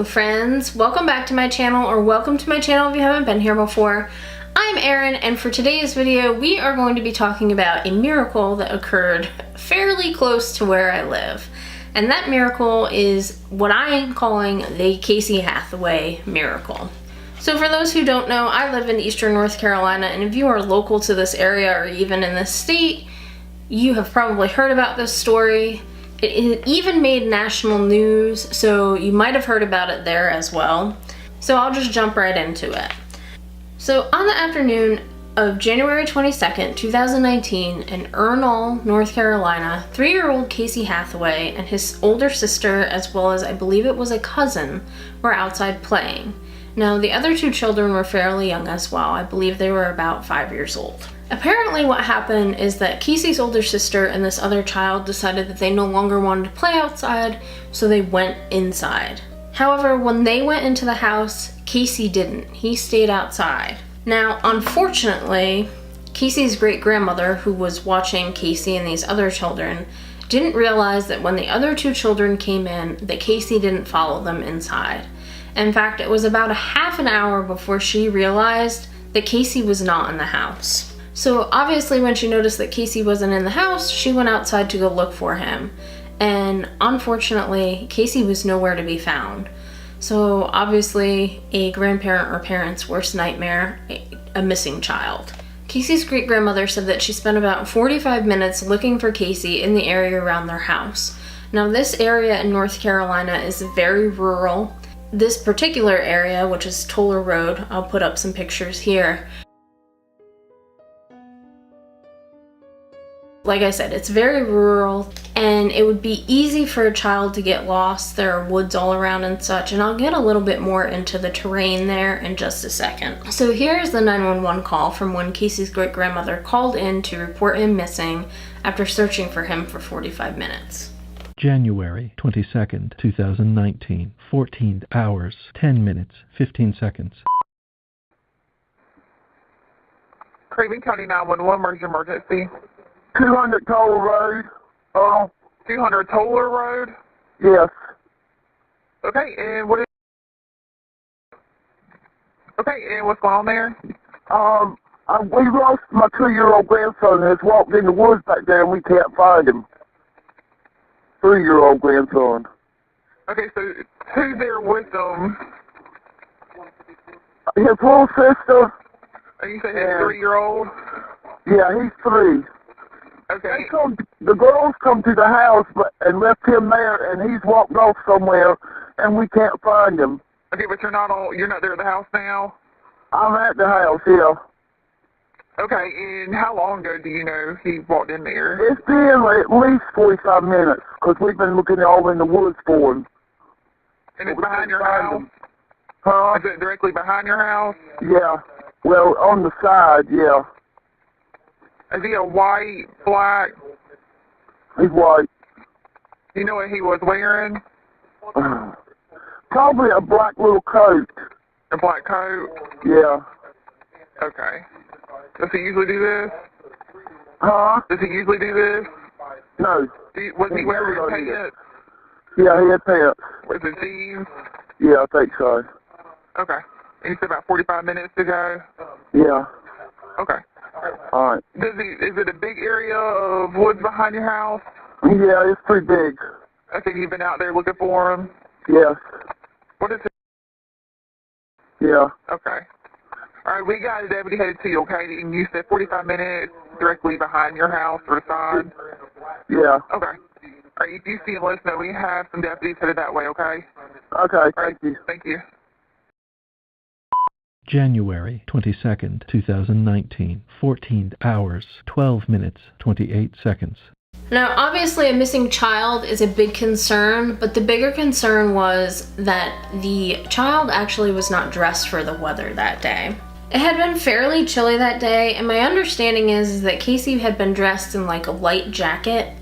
friends, welcome back to my channel, or welcome to my channel if you haven't been here before. I'm Erin, and for today's video we are going to be talking about a miracle that occurred fairly close to where I live. And that miracle is what I am calling the Casey Hathaway miracle. So for those who don't know, I live in Eastern North Carolina, and if you are local to this area or even in this state, you have probably heard about this story. It even made national news, so you might have heard about it there as well. So I'll just jump right into it. So on the afternoon of January 22nd, 2019, in Ernall, North Carolina, 3-year-old Casey Hathaway and his older sister, as well as I believe it was a cousin, were outside playing. Now, the other two children were fairly young as well. I believe they were about 5 years old. Apparently what happened is that Casey's older sister and this other child decided that they no longer wanted to play outside, so they went inside. However, when they went into the house, Casey didn't. He stayed outside. Now, unfortunately, Casey's great-grandmother, who was watching Casey and these other children, didn't realize that when the other two children came in, that Casey didn't follow them inside. In fact, it was about a half an hour before she realized that Casey was not in the house. So obviously when she noticed that Casey wasn't in the house, she went outside to go look for him. And unfortunately, Casey was nowhere to be found. So obviously a grandparent or parent's worst nightmare, a missing child. Casey's great-grandmother said that she spent about 45 minutes looking for Casey in the area around their house. Now this area in North Carolina is very rural. This particular area, which is Toller Road, I'll put up some pictures here. Like I said, it's very rural, and it would be easy for a child to get lost. There are woods all around and such, and I'll get a little bit more into the terrain there in just a second. So here's the 911 call from when Casey's great-grandmother called in to report him missing after searching for him for 45 minutes. January 22nd, 2019, 14 hours, 10 minutes, 15 seconds. Craven County 911, where's your emergency? 200 Toller Road. 200 Toller Road? Yes. Okay, and what's going on there? We lost my 2-year-old grandson. Has walked in the woods back there and we can't find him. 3-year-old grandson. Okay, so who's there with them? His little sister. And you say his 3-year-old? Yeah, he's 3. Okay. The girls come to the house and left him there, and he's walked off somewhere, and we can't find him. Okay, but you're not there at the house now? I'm at the house, yeah. Okay, and how long ago do you know he walked in there? It's been at least 45 minutes, because we've been looking all in the woods for him. And it's behind your house? Huh? Is it directly behind your house? Yeah. Well, on the side, yeah. Is he a white, black? He's white. Do you know what he was wearing? Probably a black little coat. A black coat? Yeah. Okay. Does he usually do this? Huh? Does he usually do this? No. Was he wearing pants? Yeah, he had pants. Was it jeans? Yeah, I think so. Okay. And you said about 45 minutes to go? Yeah. Okay. All right. Is it a big area of woods behind your house? Yeah, it's pretty big. Okay, you've been out there looking for him? Yes. What is it? Yeah. Okay. All right, we got a deputy headed to you, okay? And you said 45 minutes directly behind your house or the side? Yeah. Okay. All right, if you see him, let us know. We have some deputies headed that way, okay? Okay, All right, thank you. Thank you. January 22nd, 2019, 14 hours, 12 minutes, 28 seconds. Now, obviously a missing child is a big concern, but the bigger concern was that the child actually was not dressed for the weather that day. It had been fairly chilly that day, and my understanding is that Casey had been dressed in like a light jacket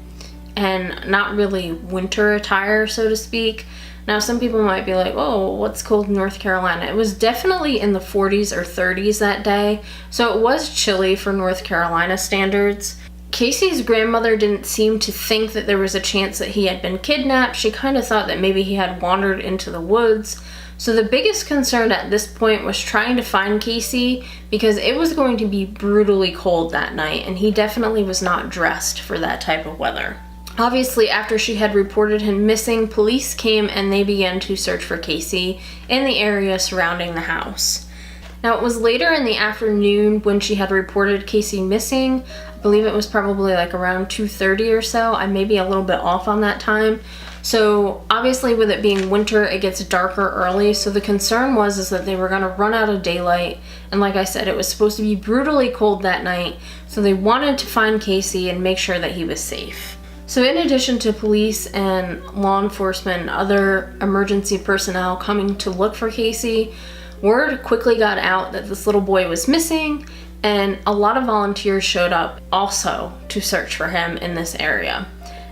and not really winter attire, so to speak. Now, some people might be like, oh, what's cold in North Carolina? It was definitely in the 40s or 30s that day, so it was chilly for North Carolina standards. Casey's grandmother didn't seem to think that there was a chance that he had been kidnapped. She kind of thought that maybe he had wandered into the woods. So the biggest concern at this point was trying to find Casey, because it was going to be brutally cold that night, and he definitely was not dressed for that type of weather. Obviously, after she had reported him missing, police came and they began to search for Casey in the area surrounding the house. Now, it was later in the afternoon when she had reported Casey missing. I believe it was probably like around 2:30 or so. I may be a little bit off on that time. So obviously, with it being winter, it gets darker early. So the concern was that they were going to run out of daylight. And like I said, it was supposed to be brutally cold that night. So they wanted to find Casey and make sure that he was safe. So in addition to police and law enforcement and other emergency personnel coming to look for Casey, word quickly got out that this little boy was missing, and a lot of volunteers showed up also to search for him in this area.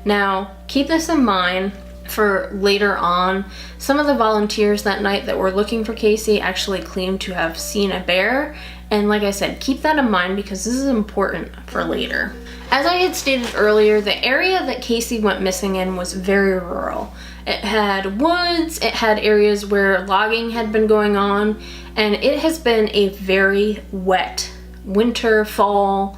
Now, keep this in mind for later on. Some of the volunteers that night that were looking for Casey actually claimed to have seen a bear, and like I said, keep that in mind because this is important for later. As I had stated earlier, the area that Casey went missing in was very rural. It had woods, it had areas where logging had been going on, and it has been a very wet winter, fall.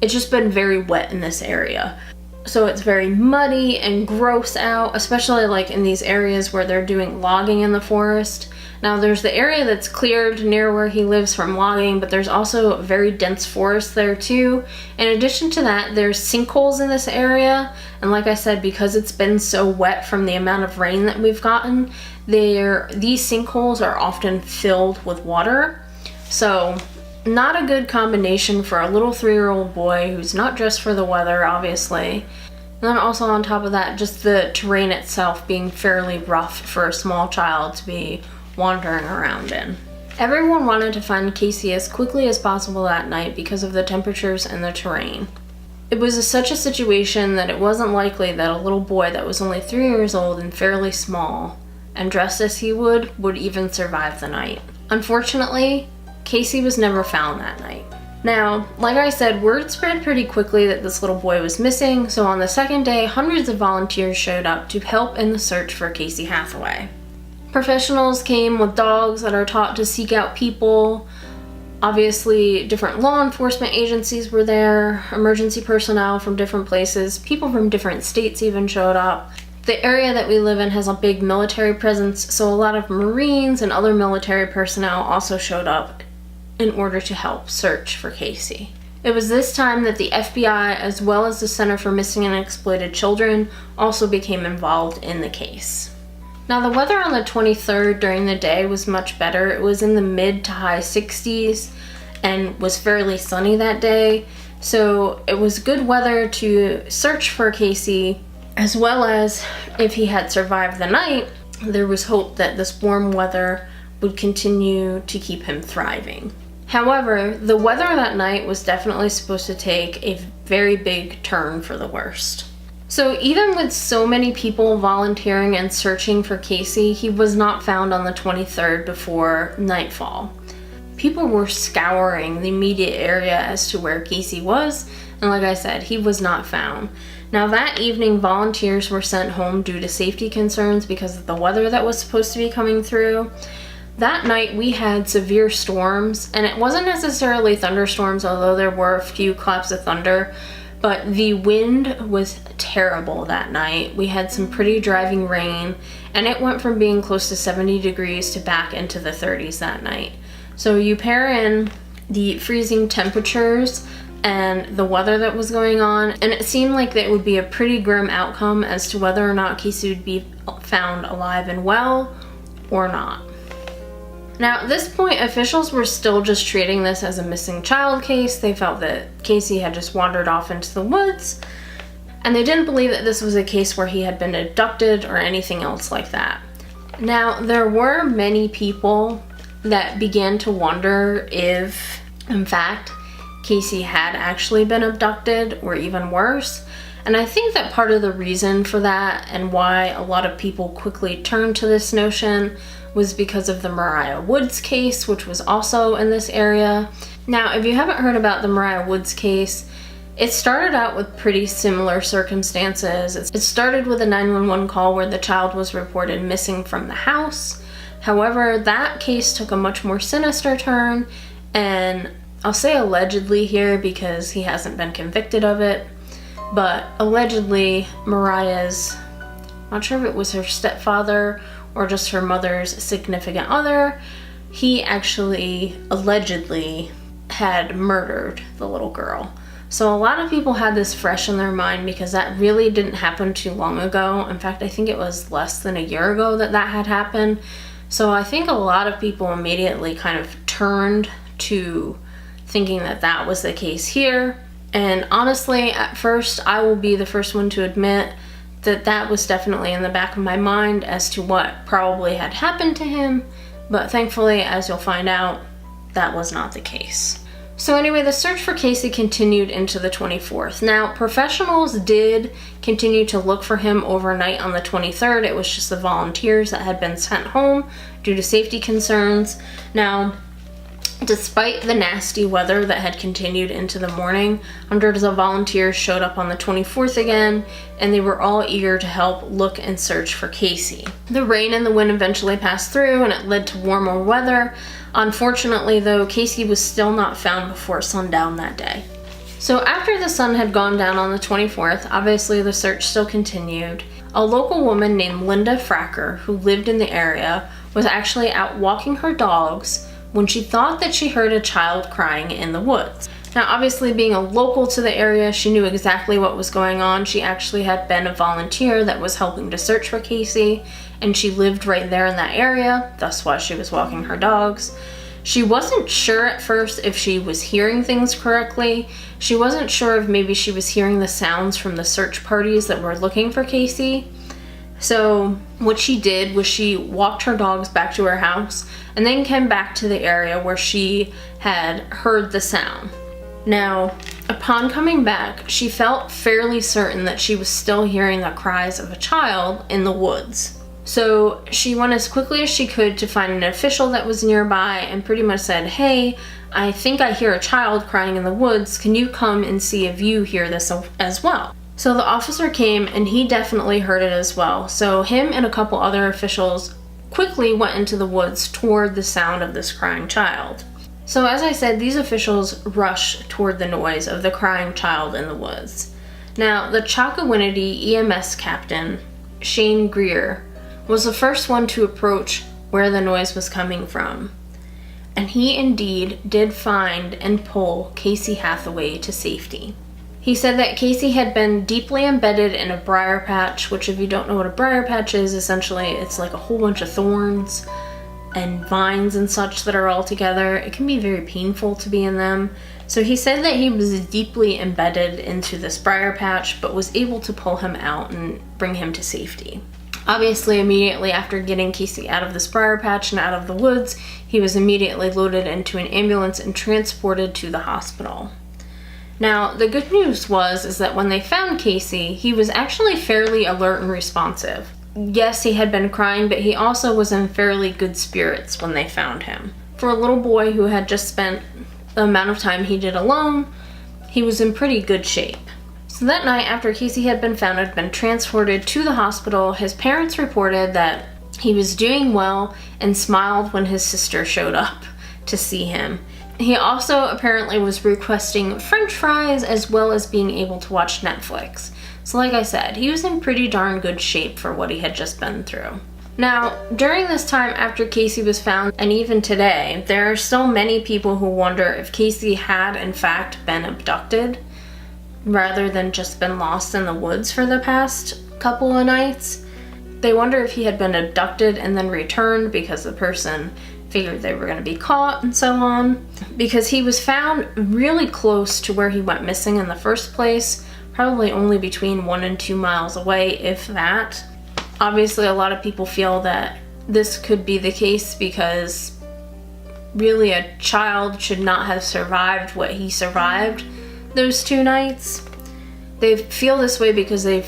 It's just been very wet in this area. So it's very muddy and gross out, especially like in these areas where they're doing logging in the forest. Now there's the area that's cleared near where he lives from logging, but there's also a very dense forest there too. In addition to that, there's sinkholes in this area, and like I said, because it's been so wet from the amount of rain that we've gotten, these sinkholes are often filled with water. So not a good combination for a little 3-year-old boy who's not dressed for the weather, obviously. And then also on top of that, just the terrain itself being fairly rough for a small child to be wandering around in. Everyone wanted to find Casey as quickly as possible that night because of the temperatures and the terrain. It was such a situation that it wasn't likely that a little boy that was only 3 years old and fairly small, and dressed as he would even survive the night. Unfortunately, Casey was never found that night. Now, like I said, word spread pretty quickly that this little boy was missing, so on the second day, hundreds of volunteers showed up to help in the search for Casey Hathaway. Professionals came with dogs that are taught to seek out people. Obviously, different law enforcement agencies were there, emergency personnel from different places, people from different states even showed up. The area that we live in has a big military presence, so a lot of Marines and other military personnel also showed up in order to help search for Casey. It was this time that the FBI, as well as the Center for Missing and Exploited Children, also became involved in the case. Now, the weather on the 23rd during the day was much better. It was in the mid to high 60s and was fairly sunny that day. So it was good weather to search for Casey, as well as if he had survived the night, there was hope that this warm weather would continue to keep him thriving. However, the weather that night was definitely supposed to take a very big turn for the worst. So even with so many people volunteering and searching for Casey, he was not found on the 23rd before nightfall. People were scouring the immediate area as to where Casey was, and like I said, he was not found. Now that evening, volunteers were sent home due to safety concerns because of the weather that was supposed to be coming through. That night we had severe storms, and it wasn't necessarily thunderstorms, although there were a few claps of thunder. But the wind was terrible that night. We had some pretty driving rain, and it went from being close to 70 degrees to back into the 30s that night. So you pair in the freezing temperatures and the weather that was going on, and it seemed like that would be a pretty grim outcome as to whether or not Casey would be found alive and well or not. Now, at this point, officials were still just treating this as a missing child case. They felt that Casey had just wandered off into the woods, and they didn't believe that this was a case where he had been abducted or anything else like that. Now, there were many people that began to wonder if, in fact, Casey had actually been abducted, or even worse. And I think that part of the reason for that and why a lot of people quickly turned to this notion was because of the Mariah Woods case, which was also in this area. Now, if you haven't heard about the Mariah Woods case, It started out with pretty similar circumstances. It started with a 911 call where the child was reported missing from the house. However, that case took a much more sinister turn, and I'll say allegedly here because he hasn't been convicted of it, but allegedly Mariah's, not sure if it was her stepfather or just her mother's significant other, he actually allegedly had murdered the little girl. So a lot of people had this fresh in their mind because that really didn't happen too long ago. In fact, I think it was less than a year ago that had happened. So I think a lot of people immediately kind of turned to thinking that that was the case here. And honestly, at first, I will be the first one to admit that that was definitely in the back of my mind as to what probably had happened to him. But thankfully, as you'll find out, that was not the case. So anyway, the search for Casey continued into the 24th. Now, professionals did continue to look for him overnight on the 23rd. It was just the volunteers that had been sent home due to safety concerns. Now, despite the nasty weather that had continued into the morning, hundreds of volunteers showed up on the 24th again, and they were all eager to help look and search for Casey. The rain and the wind eventually passed through, and it led to warmer weather. Unfortunately, though, Casey was still not found before sundown that day. So after the sun had gone down on the 24th, obviously the search still continued. A local woman named Linda Fracker, who lived in the area, was actually out walking her dogs when she thought that she heard a child crying in the woods. Now, obviously being a local to the area, she knew exactly what was going on. She actually had been a volunteer that was helping to search for Casey, and she lived right there in that area. That's why she was walking her dogs. She wasn't sure at first if she was hearing things correctly. She wasn't sure if maybe she was hearing the sounds from the search parties that were looking for Casey. So what she did was she walked her dogs back to her house and then came back to the area where she had heard the sound. Now, upon coming back, she felt fairly certain that she was still hearing the cries of a child in the woods. So she went as quickly as she could to find an official that was nearby and pretty much said, "Hey, I think I hear a child crying in the woods. Can you come and see if you hear this as well?" So the officer came and he definitely heard it as well. So him and a couple other officials quickly went into the woods toward the sound of this crying child. So as I said, these officials rushed toward the noise of the crying child in the woods. Now, the Chocowinity EMS captain, Shane Greer, was the first one to approach where the noise was coming from. And he indeed did find and pull Casey Hathaway to safety. He said that Casey had been deeply embedded in a briar patch, which if you don't know what a briar patch is, essentially it's like a whole bunch of thorns and vines and such that are all together. It can be very painful to be in them. So he said that he was deeply embedded into this briar patch, but was able to pull him out and bring him to safety. Obviously, immediately after getting Casey out of this briar patch and out of the woods, he was immediately loaded into an ambulance and transported to the hospital. Now, the good news is that when they found Casey, he was actually fairly alert and responsive. Yes, he had been crying, but he also was in fairly good spirits when they found him. For a little boy who had just spent the amount of time he did alone, he was in pretty good shape. So that night, after Casey had been found and had been transported to the hospital, his parents reported that he was doing well and smiled when his sister showed up to see him. He also apparently was requesting French fries as well as being able to watch Netflix. So like I said, he was in pretty darn good shape for what he had just been through. Now, during this time after Casey was found, and even today, there are still many people who wonder if Casey had in fact been abducted rather than just been lost in the woods for the past couple of nights. They wonder if he had been abducted and then returned because the person figured they were going to be caught and so on. Because he was found really close to where he went missing in the first place, probably only between 1 and 2 miles away, if that. Obviously, a lot of people feel that this could be the case because really a child should not have survived what he survived those 2 nights. They feel this way because they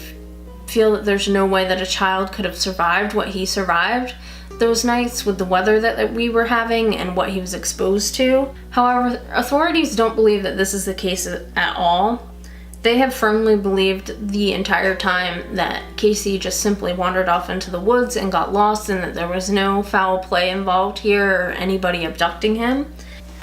feel that there's no way that a child could have survived what he survived those nights with the weather that we were having and what he was exposed to. However, authorities don't believe that this is the case at all. They have firmly believed the entire time that Casey just simply wandered off into the woods and got lost, and that there was no foul play involved here or anybody abducting him.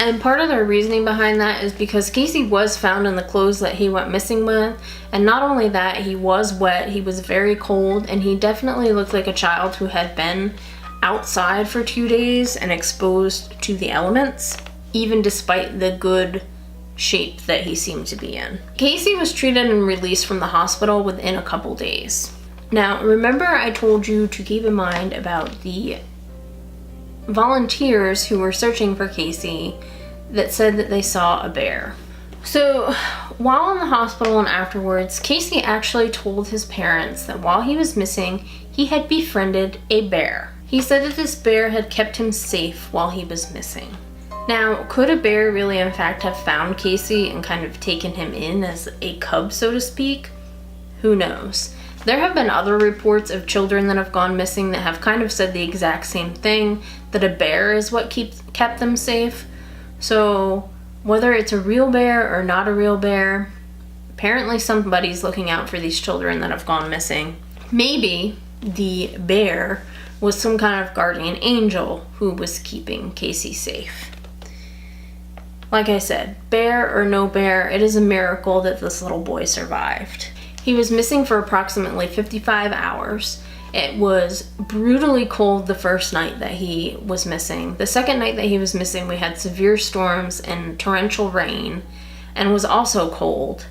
And part of their reasoning behind that is because Casey was found in the clothes that he went missing with, and not only that, he was wet, he was very cold, and he definitely looked like a child who had been outside for 2 days and exposed to the elements, even despite the good shape that he seemed to be in. Casey was treated and released from the hospital within a couple days. Now, remember I told you to keep in mind about the volunteers who were searching for Casey that said that they saw a bear. So while in the hospital and afterwards, Casey actually told his parents that while he was missing, he had befriended a bear. He said that this bear had kept him safe while he was missing. Now, could a bear really in fact have found Casey and kind of taken him in as a cub, so to speak? Who knows? There have been other reports of children that have gone missing that have kind of said the exact same thing, that a bear is what kept them safe. So whether it's a real bear or not a real bear, apparently somebody's looking out for these children that have gone missing. Maybe the bear was some kind of guardian angel who was keeping Casey safe. Like I said, bear or no bear, it is a miracle that this little boy survived. He was missing for approximately 55 hours. It was brutally cold the first night that he was missing. The second night that he was missing, we had severe storms and torrential rain, and was also cold.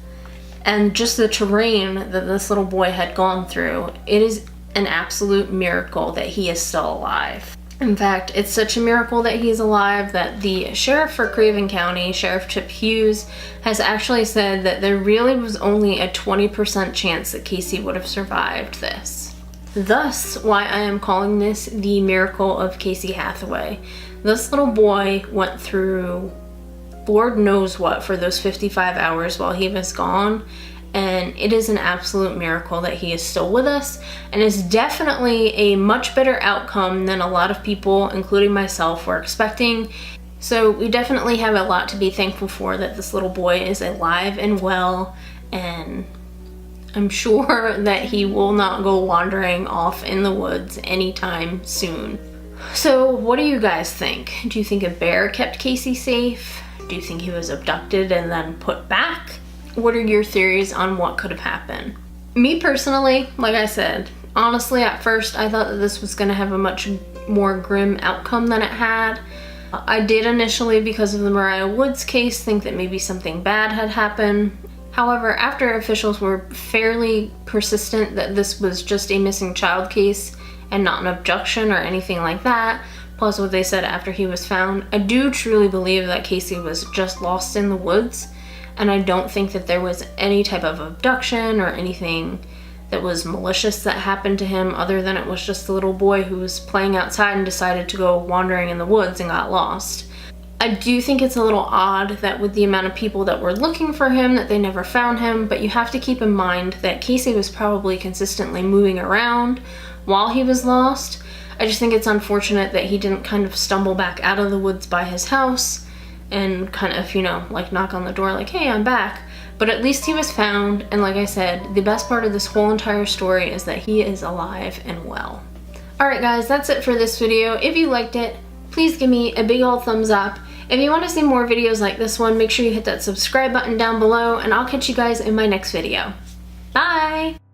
And just the terrain that this little boy had gone through, it is an absolute miracle that he is still alive. In fact, it's such a miracle that he's alive that the sheriff for Craven County, Sheriff Chip Hughes, has actually said that there really was only a 20% chance that Casey would have survived this. Thus, why I am calling this the miracle of Casey Hathaway. This little boy went through Lord knows what for those 55 hours while he was gone, and it is an absolute miracle that he is still with us, and is definitely a much better outcome than a lot of people, including myself, were expecting. So we definitely have a lot to be thankful for, that this little boy is alive and well, and I'm sure that he will not go wandering off in the woods anytime soon. So what do you guys think? Do you think a bear kept Casey safe? Do you think he was abducted and then put back? What are your theories on what could have happened? Me personally, like I said, honestly at first I thought that this was going to have a much more grim outcome than it had. I did initially, because of the Mariah Woods case, think that maybe something bad had happened. However, after officials were fairly persistent that this was just a missing child case and not an abduction or anything like that, plus what they said after he was found, I do truly believe that Casey was just lost in the woods. And I don't think that there was any type of abduction or anything that was malicious that happened to him, other than it was just a little boy who was playing outside and decided to go wandering in the woods and got lost. I do think it's a little odd that with the amount of people that were looking for him, that they never found him, but you have to keep in mind that Casey was probably consistently moving around while he was lost. I just think it's unfortunate that he didn't kind of stumble back out of the woods by his house and kind of, you know, like knock on the door like, hey, I'm back. But at least he was found, and like I said, the best part of this whole entire story is that he is alive and well. Alright guys, that's it for this video. If you liked it, please give me a big old thumbs up. If you want to see more videos like this one, make sure you hit that subscribe button down below, and I'll catch you guys in my next video. Bye!